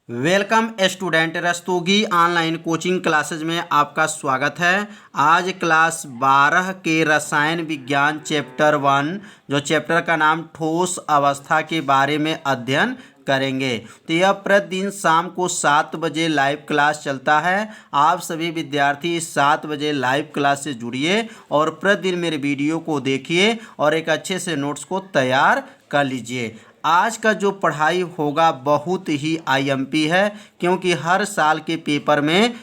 Welcome student, Rastogi online coaching classes में आपका स्वागत है। आज क्लास 12 के रसायन विज्ञान चैप्टर 1 जो चैप्टर का नाम ठोस अवस्था के बारे में अध्ययन करेंगे। तो यह प्रतिदिन शाम को 7 बजे लाइव क्लास चलता है। आप सभी विद्यार्थी 7 बजे लाइव क्लास से जुड़िए और प्रतिदिन मेरे वीडियो को देखिए और एक अच्छे से नोट्स को तैयार कर लीजिए। आज का जो पढ़ाई होगा बहुत ही आईएमपी है, क्योंकि हर साल के पेपर में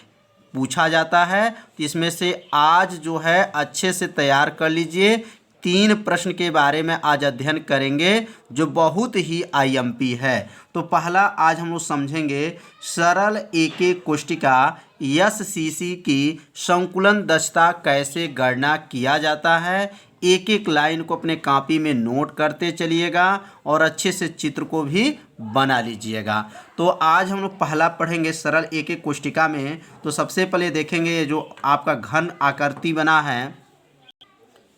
पूछा जाता है। तो इसमें से आज जो है अच्छे से तैयार कर लीजिए। 3 प्रश्न के बारे में आज अध्ययन करेंगे जो बहुत ही आईएमपी है। तो पहला आज हम लोग समझेंगे सरल एक कोष्ठिका एससीसी की संकुलन दक्षता कैसे गणना किया जाता है। एक एक लाइन को अपने कॉपी में नोट करते चलिएगा और अच्छे से चित्र को भी बना लीजिएगा। तो आज हम लोग पहला पढ़ेंगे सरल एक एक कोष्ठिका में। तो सबसे पहले देखेंगे ये जो आपका घन आकृति बना है,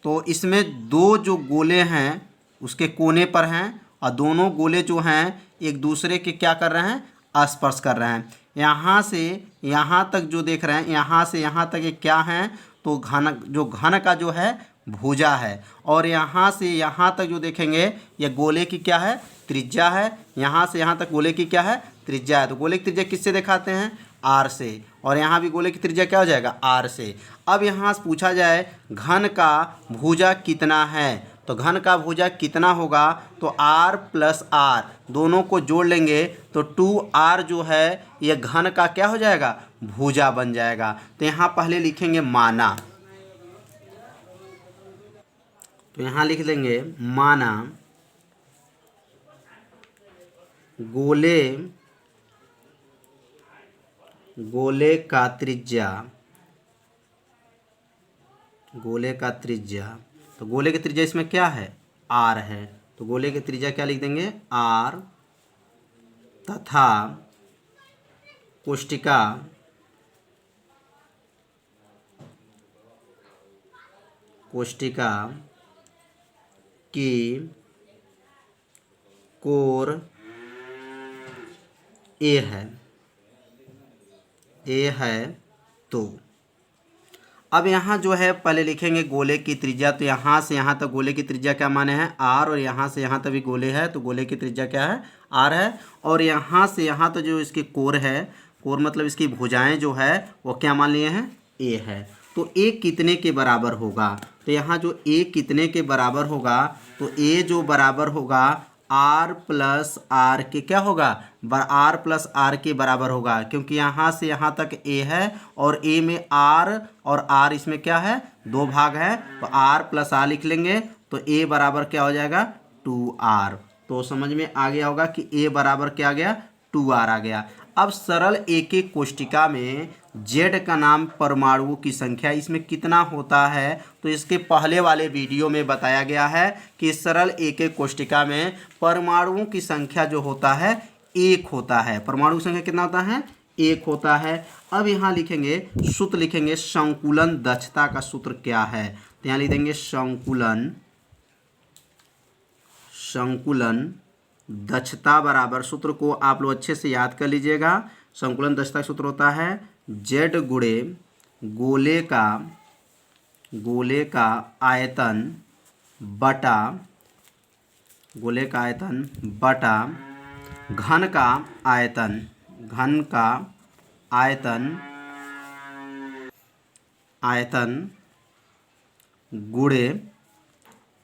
तो इसमें 2 जो गोले हैं उसके कोने पर हैं और दोनों गोले जो हैं एक दूसरे के क्या कर रहे हैं, स्पर्श कर रहे हैं। यहाँ से यहाँ तक जो देख रहे हैं, यहाँ से यहाँ तक ये क्या है, तो घन का जो है भुजा है। और यहाँ से यहाँ तक जो देखेंगे ये गोले की क्या है, त्रिज्या है। यहाँ से यहाँ तक गोले की क्या है, त्रिज्या है। तो गोले की त्रिज्या किससे दिखाते हैं, आर से। और यहाँ भी गोले की त्रिज्या क्या हो जाएगा, आर से। अब यहाँ से पूछा जाए घन का भुजा कितना है, तो घन का भुजा कितना होगा, तो आर प्लस आर दोनों को जोड़ लेंगे तो 2r जो है ये घन का क्या हो जाएगा, भुजा बन जाएगा। तो यहाँ पहले लिखेंगे माना, तो यहाँ लिख देंगे माना गोले का त्रिज्या, तो गोले की त्रिज्या इसमें क्या है, आर है। तो गोले की त्रिज्या क्या लिख देंगे, आर, तथा कोष्ठिका की कोर ए है। तो अब यहाँ जो है पहले लिखेंगे गोले की त्रिज्या। तो यहाँ से यहाँ तक गोले की त्रिज्या क्या माने हैं, आर, और यहाँ से यहाँ तक भी गोले है तो गोले की त्रिज्या क्या है, आर है। और यहाँ से यहाँ तक जो इसकी कोर है, कोर मतलब इसकी भुजाएं जो है वो क्या मान लिए हैं, ए है। तो ए कितने के बराबर होगा, तो यहाँ जो ए कितने के बराबर होगा, तो ए जो बराबर होगा आर प्लस आर के क्या होगा, आर प्लस आर के बराबर होगा। क्योंकि यहाँ से यहाँ तक ए है और ए में आर और आर इसमें क्या है, 2 भाग है। तो आर प्लस आर लिख लेंगे तो ए बराबर क्या हो जाएगा, 2r। तो समझ में आ गया होगा कि ए बराबर क्या आ गया, 2r आ गया। अब सरल एक एक कोष्ठिका में z का नाम परमाणुओं की संख्या इसमें कितना होता है, तो इसके पहले वाले वीडियो में बताया गया है कि सरल एक एक कोष्ठिका में परमाणुओं की संख्या जो होता है 1 होता है। परमाणु की संख्या कितना होता है, 1 होता है। अब यहाँ लिखेंगे सूत्र, लिखेंगे संकुलन दक्षता का सूत्र क्या है। तो यहाँ लिख देंगे संकुलन दक्षता बराबर, सूत्र को आप लोग अच्छे से याद कर लीजिएगा। संकुलन दक्षता का सूत्र होता है z गुणे गोले का आयतन बटा घन का आयतन गुणे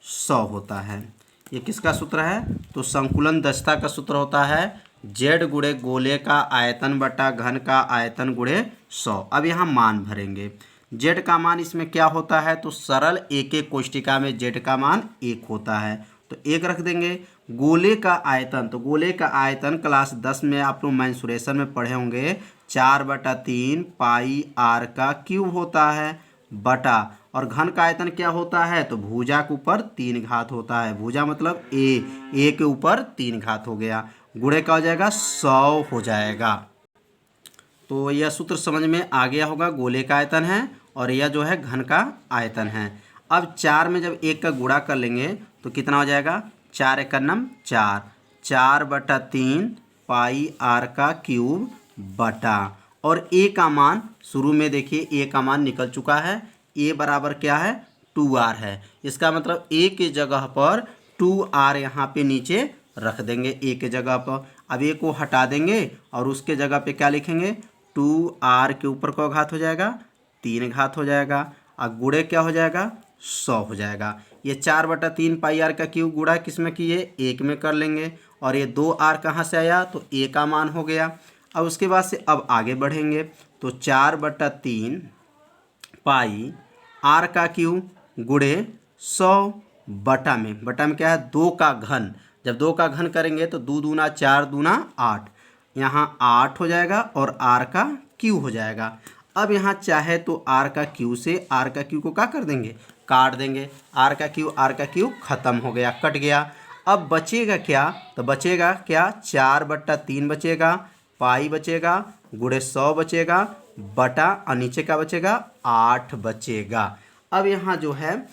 100 होता है। ये किसका सूत्र है, तो संकुलन दक्षता का सूत्र होता है z गुणे गोले का आयतन बटा घन का आयतन गुणे 100। अब यहाँ मान भरेंगे। z का मान इसमें क्या होता है, तो सरल एक एक कोष्ठिका में z का मान 1 होता है तो 1 रख देंगे। गोले का आयतन, तो गोले का आयतन क्लास 10 में आप लोग मेंसुरेशन में पढ़े होंगे, 4/3 पाई r का क्यूब होता है बटा, और घन का आयतन क्या होता है, तो भुजा के ऊपर 3 घात होता है। भुजा मतलब ए के ऊपर 3 घात हो गया, गुणे का हो जाएगा 100 हो जाएगा। तो यह सूत्र समझ में आ गया होगा। गोले का आयतन है और यह जो है घन का आयतन है। अब 4 में जब 1 का गुणा कर लेंगे तो कितना हो जाएगा, 4 × 4, 4/3 पाई आर का क्यूब बटा, और ए का मान शुरू में देखिए ए का मान निकल चुका है, ए बराबर क्या है 2r है। इसका मतलब ए के जगह पर 2r यहाँ पे नीचे रख देंगे ए के जगह पर। अब ए को हटा देंगे और उसके जगह पे क्या लिखेंगे 2r के ऊपर का घात हो जाएगा 3 घात हो जाएगा, और गुणे क्या हो जाएगा 100 हो जाएगा। ये 4/3 पाई आर का क्यूब गुणा किस में किए 1 में कर लेंगे, और ये 2r कहाँ से आया तो ए का मान हो गया। अब उसके बाद से अब आगे बढ़ेंगे तो 4/3 पाई आर का क्यूब गुणे 100 बटा में क्या है 2 का घन। जब 2 का घन करेंगे तो 2 दूना 4 दूना 8, यहाँ 8 हो जाएगा और आर का क्यू हो जाएगा। अब यहाँ चाहे तो आर का क्यू से आर का क्यू को क्या कर देंगे काट देंगे, आर का क्यू खत्म हो गया, कट गया। अब बचेगा क्या तो बचेगा क्या 4/3 बचेगा, पाई बचेगा, गुणे 100 बचेगा, बटा और नीचे का बचेगा 8 बचेगा। अब यहाँ जो है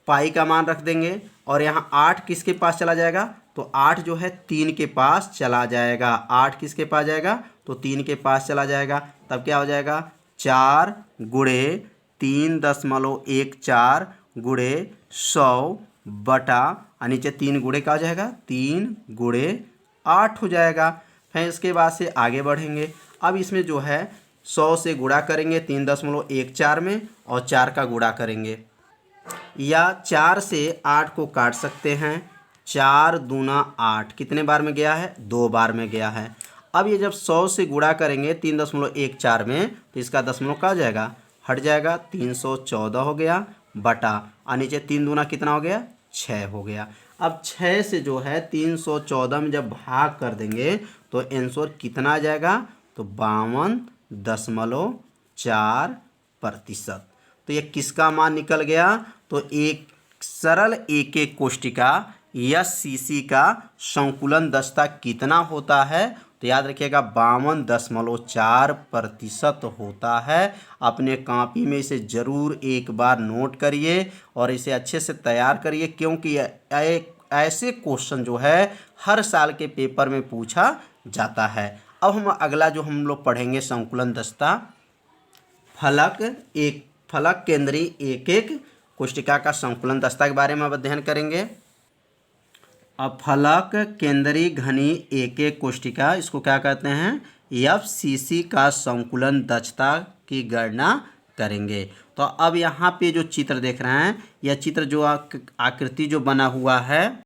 पाई का मान रख देंगे और यहाँ 8 किसके पास चला जाएगा तो 8 जो है 3 के पास चला जाएगा। 8 किसके पास जाएगा तो 3 के पास चला जाएगा, तब क्या हो जाएगा 4 गुणे 3.14 गुणे 100 बटा और नीचे 3 गुणे का हो जाएगा 3 गुणे 8 हो जाएगा। फिर इसके बाद से आगे बढ़ेंगे। अब इसमें जो है 100 से गुणा करेंगे 3.14 में और 4 का गुणा करेंगे, या 4 से 8 को काट सकते हैं। 4 दूना 8 कितने बार में गया है 2 बार में गया है। अब ये जब 100 से गुणा करेंगे 3.14 में तो इसका दशमलव का हो जाएगा हट जाएगा 314 हो गया, बटा और नीचे 3 दूना कितना हो गया 6 हो गया। अब 6 से जो है 314 में जब भाग कर देंगे तो आंसर कितना आ जाएगा तो 52.4%। तो ये किसका मान निकल गया तो एक सरल एक एक कोष्टिका SCC का संकुलन दस्ता कितना होता है तो याद रखिएगा 52.4% होता है। अपने कॉपी में इसे ज़रूर एक बार नोट करिए और इसे अच्छे से तैयार करिए, क्योंकि ऐसे क्वेश्चन जो है हर साल के पेपर में पूछा जाता है। अब हम अगला जो हम लोग पढ़ेंगे संकुलन दस्ता फलक केंद्रीय एक एक कोष्टिका का संकुलन दस्ता के बारे में अब अध्ययन करेंगे। अब फलक केंद्रीय घनी एक एक कोष्टिका इसको क्या कहते हैं FCC का संकुलन दक्षता की गणना करेंगे। तो अब यहाँ पे जो चित्र देख रहे हैं यह चित्र जो आकृति जो बना हुआ है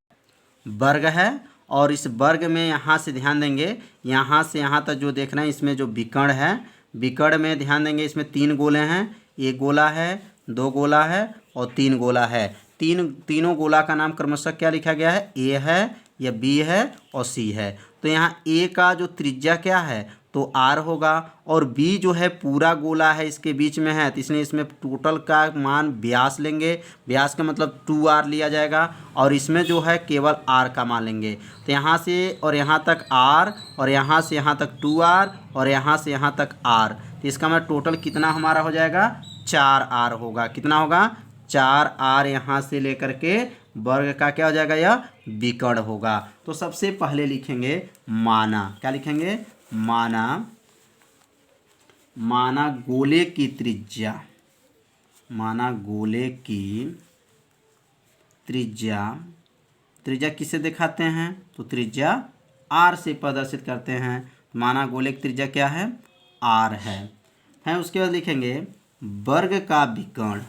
वर्ग है, और इस वर्ग में यहाँ से ध्यान देंगे यहाँ से यहाँ तक जो देख रहे हैं इसमें जो विकर्ण है, विकर्ण में ध्यान देंगे इसमें 3 गोले हैं, एक गोला है, 2 गोला है और 3 गोला है। तीनों गोला का नाम क्रमशः क्या लिखा गया है ए है, या बी है और सी है। तो यहाँ ए का जो त्रिज्या क्या है तो आर होगा, और बी जो है पूरा गोला है इसके बीच में है तो इसलिए इसमें टोटल का मान व्यास लेंगे, व्यास का मतलब 2r लिया जाएगा, और इसमें जो है केवल r का मान लेंगे। तो यहाँ से और यहाँ तक r और यहाँ से यहाँ तक 2r और यहाँ से यहाँ तक r, तो इसका मतलब टोटल कितना हमारा हो जाएगा 4r होगा। कितना होगा 4r यहाँ से लेकर के वर्ग का क्या हो जाएगा यह विकर्ण होगा। तो सबसे पहले लिखेंगे माना, क्या लिखेंगे माना गोले की त्रिज्या, माना गोले की त्रिज्या किसे दिखाते हैं तो त्रिज्या r से प्रदर्शित करते हैं। माना गोले की त्रिज्या क्या है r है। उसके बाद लिखेंगे वर्ग का विकर्ण,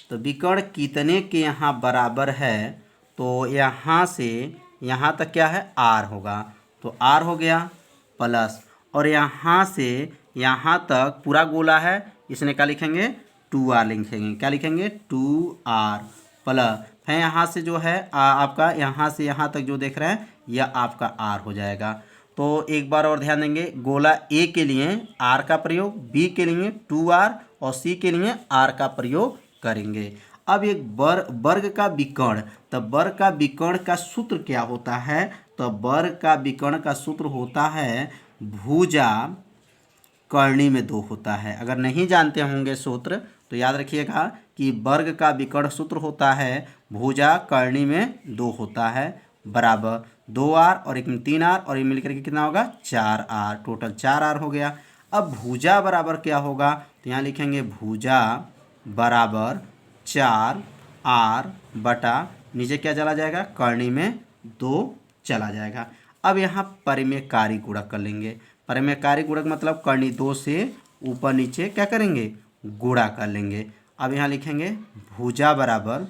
तो विकर्ण कितने के यहाँ बराबर है तो यहाँ से यहाँ तक क्या है r होगा, तो r हो गया प्लस, और यहाँ से यहाँ तक पूरा गोला है इसने क्या लिखेंगे 2r लिखेंगे, क्या लिखेंगे 2r प्लस है यहाँ से जो है आपका यहाँ से यहाँ तक जो देख रहे हैं यह आपका r हो जाएगा। तो एक बार और ध्यान देंगे गोला ए के लिए r का प्रयोग, बी के लिए 2r और सी के लिए r का प्रयोग करेंगे। अब एक वर्ग का विकर्ण, तब वर्ग का विकर्ण का सूत्र क्या होता है तो वर्ग का विकर्ण का सूत्र होता है भुजा कर्णी में 2 होता है। अगर नहीं जानते होंगे सूत्र तो याद रखिएगा कि वर्ग का विकर्ण सूत्र होता है भुजा कर्णी में 2 होता है, बराबर 2r और एक में 3r और ये मिलकर के कितना होगा 4r, टोटल 4r हो गया। अब भुजा बराबर क्या होगा, तो यहाँ लिखेंगे भुजा बराबर 4r बटा नीचे क्या चला जाएगा, कर्णी में 2 चला जाएगा। अब यहाँ परिमेयकारी गुणक कर लेंगे। परिमेयकारी गुणक मतलब कर्णी 2 से ऊपर नीचे क्या करेंगे, गुणा कर लेंगे। अब यहाँ लिखेंगे भुजा बराबर,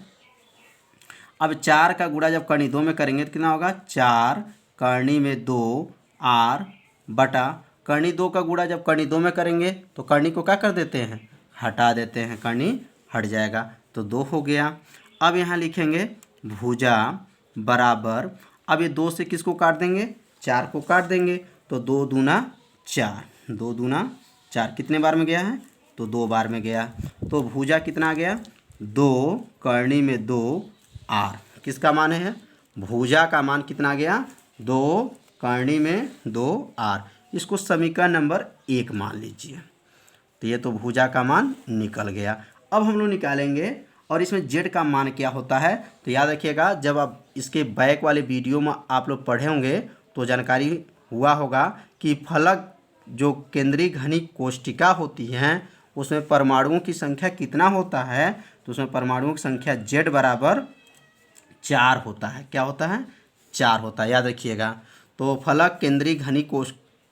अब 4 का गुणा जब कर्णी 2 में करेंगे तो कितना होगा 4 कर्णी में 2 r बटा कर्णी 2 का गुणा जब कर्णी 2 में करेंगे तो कर्णी को क्या कर देते हैं, हटा देते हैं, कर्णी हट जाएगा तो 2 हो गया। अब यहाँ लिखेंगे भुजा बराबर, अब ये 2 से किसको काट देंगे, 4 को काट देंगे तो 2 दूना 4, 2 दूना 4 कितने बार में गया है, तो 2 बार में गया। तो भुजा कितना आ गया 2 कर्णी में 2 r, किसका मान है, भुजा का मान कितना आ गया 2 कर्णी में 2 r। इसको समीकरण नंबर 1 मान लीजिए। तो ये तो भुजा का मान निकल गया। अब हम लोग निकालेंगे और इसमें जेड का मान क्या होता है, तो याद रखिएगा जब आप इसके बैक वाले वीडियो में आप लोग पढ़े होंगे तो जानकारी हुआ होगा कि फलक जो केंद्रीय घनिक कोष्टिका होती हैं उसमें परमाणुओं की संख्या कितना होता है, तो उसमें परमाणुओं की संख्या जेड बराबर 4 होता है। क्या होता है, 4 होता है, याद रखिएगा। तो फलक केंद्रीय घनिक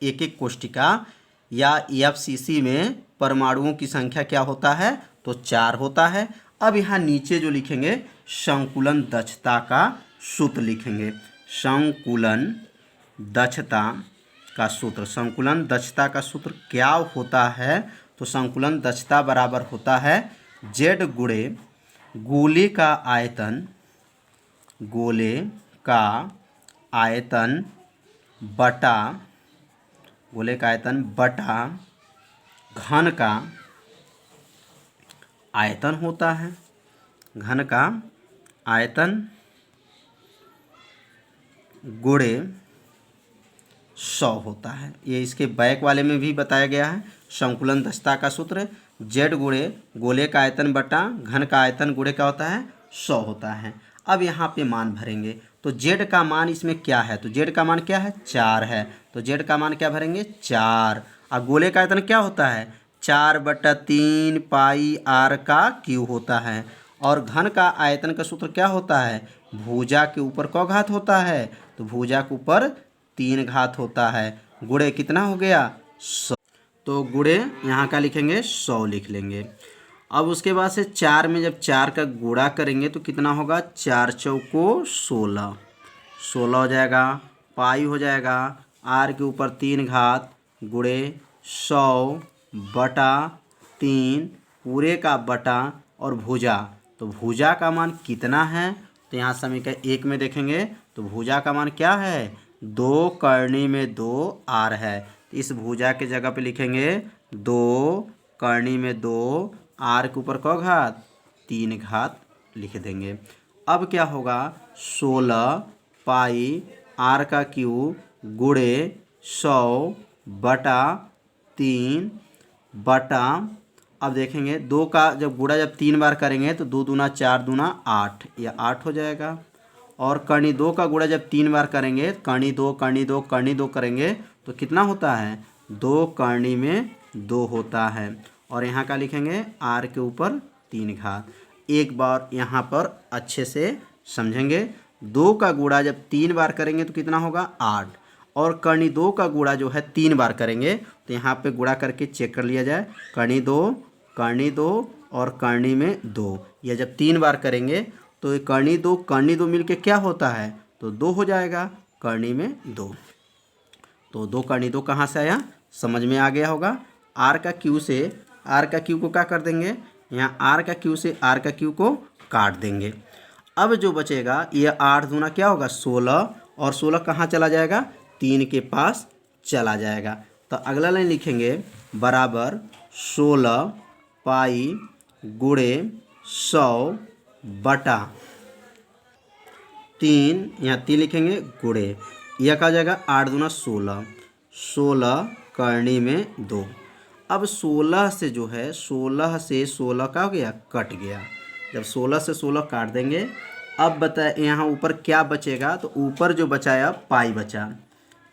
एक एक कोष्टिका या EFCC में परमाणुओं की संख्या क्या होता है, तो 4 होता है। अब यहाँ नीचे जो लिखेंगे संकुलन दक्षता का सूत्र लिखेंगे, संकुलन दक्षता का सूत्र, संकुलन दक्षता का सूत्र क्या होता है, तो संकुलन दक्षता बराबर होता है जेड गुणे गोले का आयतन, गोले का आयतन बटा, गोले का आयतन बटा घन का आयतन होता है, घन का आयतन गुणे 100 होता है। ये इसके बैक वाले में भी बताया गया है। संकुलन दक्षता का सूत्र जेड गुणे गोले का आयतन बटा घन का आयतन गुणे क्या होता है, 100 होता है। अब यहाँ पे मान भरेंगे तो जेड का मान इसमें क्या है, तो जेड का मान क्या है 4 है, तो जेड का मान क्या भरेंगे 4। और गोले का आयतन क्या होता है 4/3 पाई r का क्यू होता है। और घन का आयतन का सूत्र क्या होता है, भुजा के ऊपर क घात होता है, तो भुजा के ऊपर 3 घात होता है, गुणे कितना हो गया 100, तो गुणे यहाँ का लिखेंगे 100 लिख लेंगे। अब उसके बाद से 4 में जब 4 का गुणा करेंगे तो कितना होगा 4 चौको 16, 16 हो जाएगा, पाई हो जाएगा r के ऊपर 3 घात गुणे 100/3 पूरे का बटा और भुजा, तो भुजा का मान कितना है, तो यहाँ समीकरण 1 में देखेंगे तो भुजा का मान क्या है 2 कर्णी में 2 r है। इस भुजा के जगह पे लिखेंगे 2 कर्णी में 2 r के ऊपर क घात 3 घात लिख देंगे। अब क्या होगा 16 पाई r का क्यू गुणे 100/3 बटा, अब देखेंगे 2 का जब गुणा जब 3 बार करेंगे तो 2 दूना 4 दूना 8, या 8 हो जाएगा। और कर्णी 2 का गुणा जब 3 बार करेंगे, कर्णी 2 कर्णी 2 कर्णी 2 करेंगे तो कितना होता है 2 कर्णी में 2 होता है। और यहाँ का लिखेंगे r के ऊपर 3 घात। एक बार यहाँ पर अच्छे से समझेंगे, 2 का गुणा जब 3 बार करेंगे तो कितना होगा 8, और कर्णी 2 का गुणा जो है 3 बार करेंगे तो यहाँ पे गुणा करके चेक कर लिया जाए, कर्णी 2 और कर्णी में 2, यह जब 3 बार करेंगे तो ये कर्णी 2 मिलके क्या होता है, तो 2 हो जाएगा, कर्णी में 2, तो 2 कर्णी 2 कहाँ से आया, समझ में आ गया होगा। r का क्यू से r का क्यू को क्या कर देंगे, यहाँ r का क्यू से r का क्यू को काट देंगे। अब जो बचेगा ये 8 दूना क्या होगा 16, और 16 कहाँ चला जाएगा 3 के पास चला जाएगा। तो अगला लाइन लिखेंगे बराबर 16 पाई गुणे 100/3, यहाँ 3 लिखेंगे गुणे, यह कहा जाएगा 8 दूना 16, 16 कर्णी में 2। अब 16 से जो है 16 से 16 का हो गया कट गया, जब 16 से 16 काट देंगे अब बता यहाँ ऊपर क्या बचेगा, तो ऊपर जो बचा है अब पाई बचा,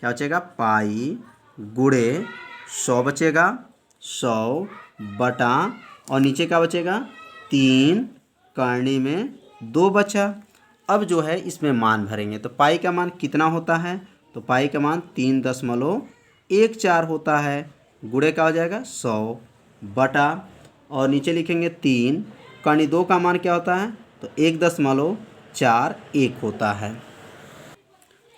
क्या बचेगा पाई गुणे 100 बचेगा, 100 बटा और नीचे क्या बचेगा 3 करनी में 2 बचा। अब जो है इसमें मान भरेंगे, तो पाई का मान कितना होता है, तो पाई का मान 3.14 होता है, गुणे का हो जाएगा 100 बटा और नीचे लिखेंगे 3 करनी 2 का मान क्या होता है, तो 1.41 होता है।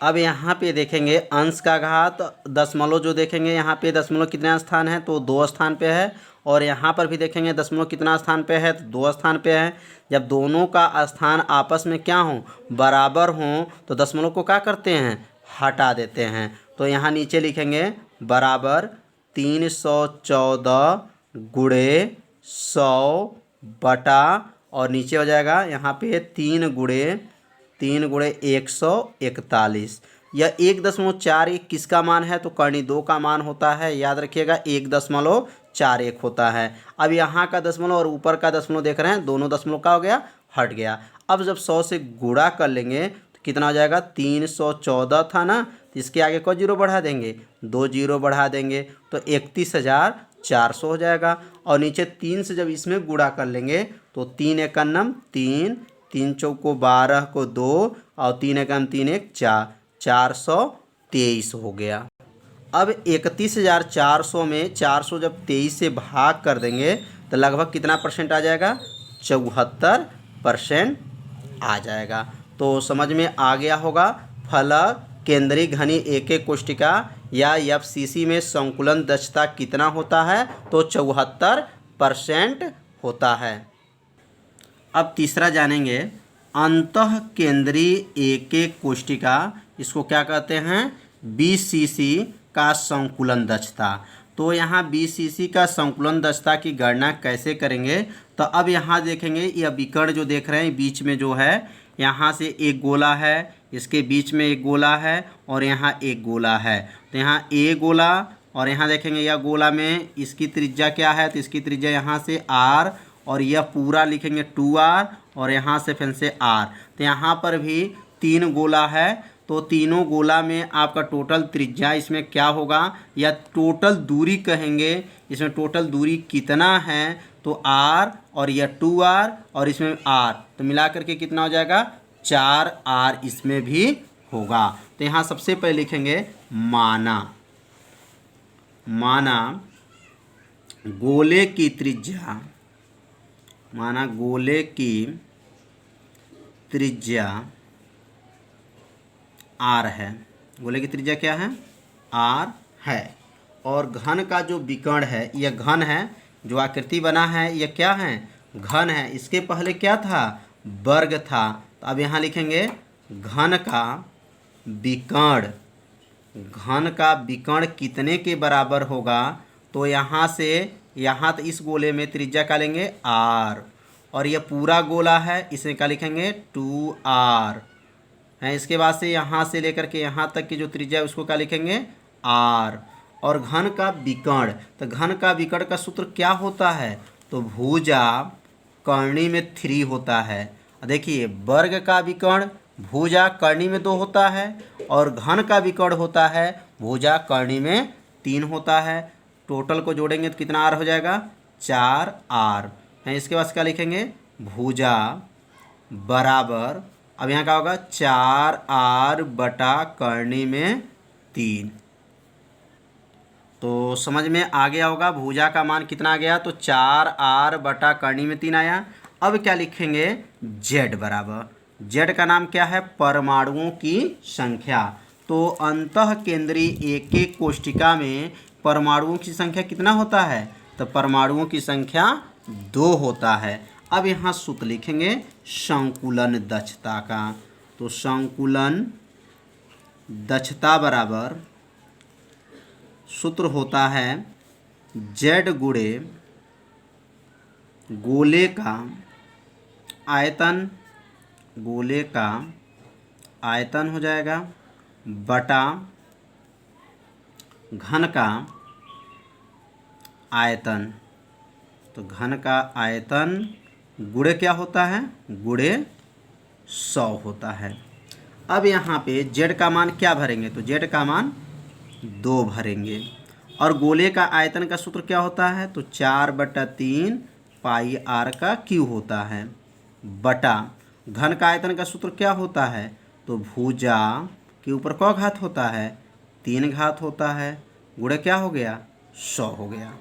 अब यहाँ पे देखेंगे अंश का घात दशमलव, जो देखेंगे यहाँ पे दशमलव कितने स्थान है, तो 2 स्थान पे है, और यहाँ पर भी देखेंगे दशमलव कितना स्थान पे है, तो 2 स्थान पे है। जब दोनों का स्थान आपस में क्या हो बराबर हों तो दशमलव को क्या करते हैं हटा देते हैं। तो यहाँ नीचे लिखेंगे बराबर 314 गुणे 100 बटा और नीचे हो जाएगा यहाँ पे 3 गुणे 141। यह 1.41 किसका मान है, तो करनी 2 का मान होता है, याद रखिएगा 1.41 होता है। अब यहाँ का दशमलव और ऊपर का दशमलव देख रहे हैं, दोनों दशमलव का हो गया हट गया। अब जब 100 से गुणा कर लेंगे तो कितना हो जाएगा 314 था ना, तो इसके आगे को जीरो बढ़ा देंगे, 2 जीरो बढ़ा देंगे तो 31,400 हो जाएगा। और नीचे 3 से जब इसमें गुणा कर लेंगे तो 3 एकन्नम 3, 3 चौको 12 को 2 और 3 एकम 3 एक 4, 423 हो गया। अब 31,400 में 400 जब 23 से भाग कर देंगे तो लगभग कितना परसेंट आ जाएगा, 74% आ जाएगा। तो समझ में आ गया होगा फलक केंद्रीय घनी एक एक कोष्टिका या एफसीसी में संकुलन दक्षता कितना होता है, तो 74% होता है। अब तीसरा जानेंगे अंतः केंद्रीय एक एक कोष्टिका, इसको क्या कहते हैं बीसीसी का संकुलन दक्षता। तो यहाँ बीसीसी का संकुलन दक्षता की गणना कैसे करेंगे, तो अब यहाँ देखेंगे यह विकर्ण जो देख रहे हैं बीच में जो है, यहाँ से एक गोला है, इसके बीच में एक गोला है और यहाँ एक गोला है। तो यहाँ ए गोला और यहाँ देखेंगे यह गोला में इसकी त्रिज्या क्या है, तो इसकी त्रिज्या यहाँ से आर और यह पूरा लिखेंगे 2r और यहाँ से फिर से r। तो यहाँ पर भी 3 गोला है, तो तीनों गोला में आपका टोटल त्रिज्या इसमें क्या होगा या टोटल दूरी कहेंगे, इसमें टोटल दूरी कितना है, तो r और यह 2r और इसमें r, तो मिला करके कितना हो जाएगा 4r इसमें भी होगा। तो यहाँ सबसे पहले लिखेंगे माना गोले की त्रिज्या, माना गोले की त्रिज्या r है, गोले की त्रिज्या क्या है r है, और घन का जो विकर्ण है यह घन है, जो आकृति बना है यह क्या है घन है। इसके पहले क्या था वर्ग था, तो अब यहाँ लिखेंगे घन का विकर्ण कितने के बराबर होगा, तो यहाँ से यहाँ तो इस गोले में त्रिज्या का लेंगे r और यह पूरा गोला है, इसमें क्या लिखेंगे 2r है। इसके बाद से यहाँ से लेकर के यहाँ तक की जो त्रिज्या है उसको क्या लिखेंगे r। और घन का विकर्ण, तो घन का विकर्ण का सूत्र क्या होता है, तो भुजा कर्णी में 3 होता है। देखिए वर्ग का विकर्ण भुजा कर्णी में 2 होता है और घन का विकर्ण होता है भुजा कर्णी में 3 होता है। टोटल को जोड़ेंगे तो कितना r हो जाएगा 4r है। इसके बाद क्या लिखेंगे भुजा बराबर, अब यहाँ क्या होगा 4r बटा कर्णी में 3। तो समझ में आ गया होगा भुजा का मान कितना आ गया, तो 4r बटा कर्णी में 3 आया। अब क्या लिखेंगे z बराबर, z का नाम क्या है परमाणुओं की संख्या। तो अंतः केंद्रीय एक एक कोष्टिका में परमाणुओं की संख्या कितना होता है, तो परमाणुओं की संख्या 2 होता है। अब यहाँ सूत्र लिखेंगे संकुलन दक्षता का, तो संकुलन दक्षता बराबर सूत्र होता है z गुणे गोले का आयतन हो जाएगा बटा घन का आयतन। तो घन का आयतन गुणे क्या होता है गुणे 100 होता है। अब यहाँ पे जेड का मान क्या भरेंगे, तो जेड का मान 2 भरेंगे। और गोले का आयतन का सूत्र क्या होता है, तो 4/3 पाई आर का क्यू होता है, बटा घन का आयतन का सूत्र क्या होता है, तो भुजा के ऊपर क घात होता है, 3 घात होता है, गुणा क्या हो गया, 100 हो गया।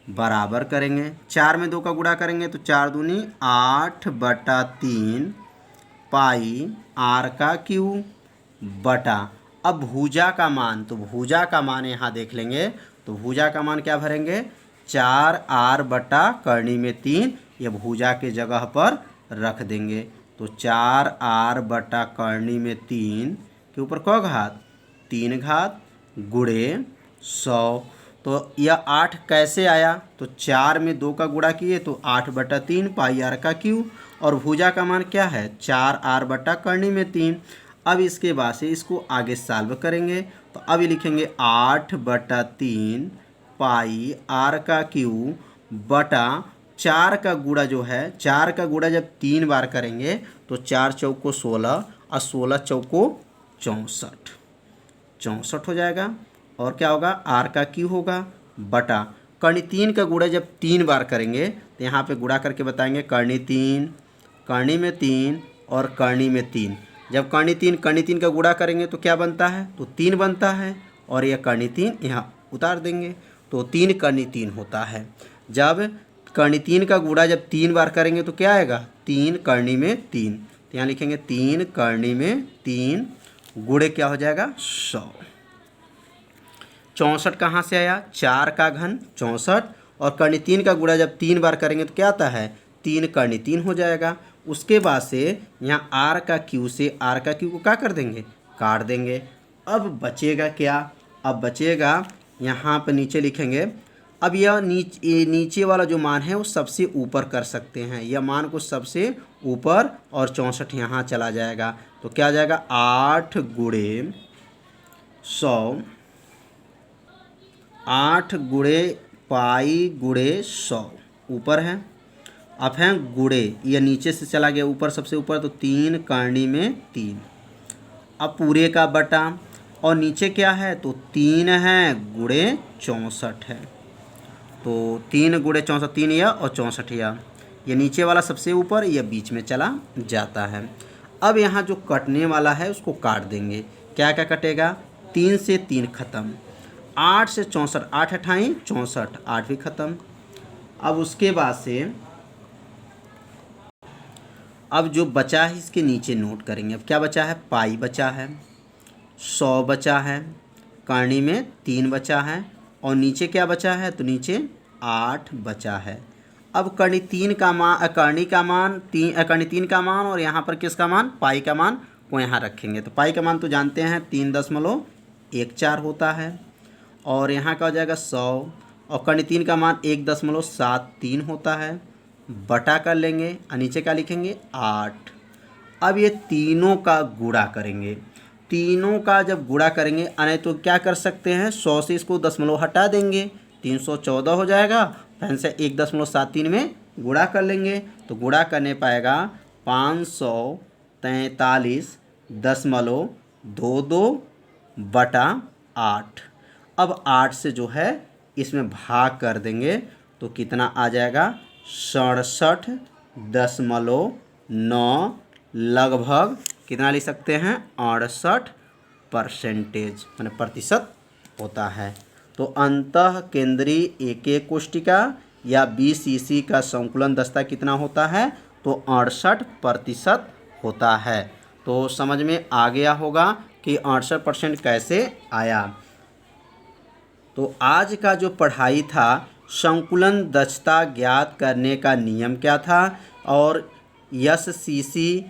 बराबर करेंगे, 4 में 2 का गुणा करेंगे तो 4 दूनी 8/3 पाई आर का क्यू बटा, अब भुजा का मान, तो भुजा का मान यहाँ देख लेंगे, तो भुजा का मान क्या भरेंगे, 4r बटा करनी में 3, ये भुजा के जगह पर रख देंगे, तो 4r बटा करनी में 3 के ऊपर क घात, 3 घात गुणे 100। तो यह 8 कैसे आया, तो 4 में 2 का गुणा किए तो 8/3 पाई आर का क्यू, और भुजा का मान क्या है, 4r बटा करनी में 3। अब इसके बाद से इसको आगे सॉल्व करेंगे, तो अब ये लिखेंगे 8/3 पाई आर का क्यू बटा 4 का गुणा जो है, 4 का गुणा जब 3 बार करेंगे तो 4 चौको 16 और 16 चौको 64 हो जाएगा। और क्या होगा, आर का क्यू होगा बटा कर्णी 3 का गुणा जब 3 बार करेंगे तो यहाँ पे गुणा करके बताएंगे, कर्णी 3 कर्णी में 3 और कर्णी में 3। जब कर्णी 3 का गुणा करेंगे तो क्या बनता है, तो 3 बनता है, और यह कर्णी 3 यहाँ उतार देंगे तो 3 कर्णी 3 होता है। जब कर्णी 3 का गुणा जब 3 बार करेंगे तो क्या आएगा, 3 कर्णी में 3, तो यहाँ लिखेंगे 3 कर्णी में 3 गुणे क्या हो जाएगा, 100। 64 कहाँ से आया, 4 का घन 64, और कर्णी 3 का गुणा जब 3 बार करेंगे तो क्या आता है, 3 कर्णी 3 हो जाएगा। उसके बाद से यहाँ आर का क्यू से आर का क्यू को क्या कर देंगे, काट देंगे। अब बचेगा क्या, अब बचेगा यहाँ पर नीचे लिखेंगे, अब यह नीचे वाला जो मान है वो सबसे ऊपर कर सकते हैं, यह मान को सबसे ऊपर, और 64 यहाँ चला जाएगा, तो क्या आ जाएगा 8 गुणे 100, 8 गुणे पाई गुणे 100 ऊपर है। अब है गुणे, यह नीचे से चला गया ऊपर सबसे ऊपर, तो 3 कर्णी में 3। अब पूरे का बटा, और नीचे क्या है, तो 3 है गुणे 64 है, तो 3 गुणे 64, 3 या और 64 या, ये नीचे वाला सबसे ऊपर, यह बीच में चला जाता है। अब यहाँ जो कटने वाला है उसको काट देंगे, क्या क्या कटेगा, 3 से 3 खत्म, 8 से 64, 8 अठाई 64, 8 भी खत्म। अब उसके बाद से अब जो बचा है इसके नीचे नोट करेंगे। अब क्या बचा है, पाई बचा है, 100 बचा है, कर्णी में 3 बचा है, और नीचे क्या बचा है, तो नीचे 8 बचा है। अब कर्णी 3 का मान, कर्णी का मान कर्णी 3 का मान, और यहाँ पर किसका मान, पाई का मान को यहाँ रखेंगे। तो पाई का मान तो जानते हैं 3.14 होता है, और यहाँ का हो जाएगा 100, और कर्णी 3 का मान 1.73 होता है, बटा कर लेंगे, और नीचे क्या लिखेंगे 8। अब ये तीनों का गुणा करेंगे, तीनों का जब गुणा करेंगे, अने तो क्या कर सकते हैं, 100 से इसको दशमलव हटा देंगे, 314 हो जाएगा, फिर से 1.73 में गुणा कर लेंगे, तो गुणा करने पाएगा 543.22 बटा 8। अब 8 से जो है इसमें भाग कर देंगे तो कितना आ जाएगा, 67.9, लगभग कितना लिख सकते हैं, 68% मैंने प्रतिशत होता है। तो अंतः केंद्रीय एक कोष्टिका या BCC का संकुलन दस्ता कितना होता है, तो 68% होता है। तो समझ में आ गया होगा कि 68% कैसे आया। तो आज का जो पढ़ाई था, संकुलन दक्षता ज्ञात करने का नियम क्या था, और SCC,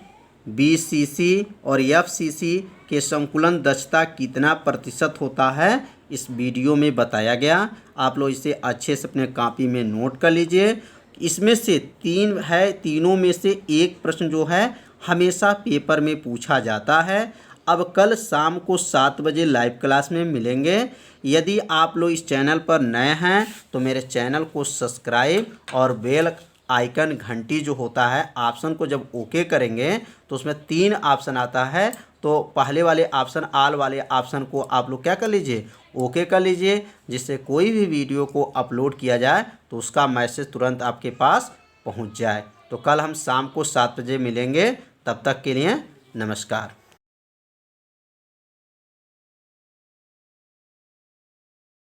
BCC और FCC के संकुलन दक्षता कितना प्रतिशत होता है, इस वीडियो में बताया गया। आप लोग इसे अच्छे से अपने कॉपी में नोट कर लीजिए। इसमें से 3 है, तीनों में से एक प्रश्न जो है हमेशा पेपर में पूछा जाता है। अब कल शाम को 7 बजे लाइव क्लास में मिलेंगे। यदि आप लोग इस चैनल पर नए हैं तो मेरे चैनल को सब्सक्राइब और बेल आइकन घंटी जो होता है ऑप्शन को जब ओके करेंगे तो उसमें 3 ऑप्शन आता है। तो पहले वाले ऑप्शन ऑल वाले ऑप्शन को आप लोग क्या कर लीजिए, ओके कर लीजिए, जिससे कोई भी वीडियो को अपलोड किया जाए तो उसका मैसेज तुरंत आपके पास पहुंच जाए। तो कल हम शाम को 7 बजे मिलेंगे, तब तक के लिए नमस्कार।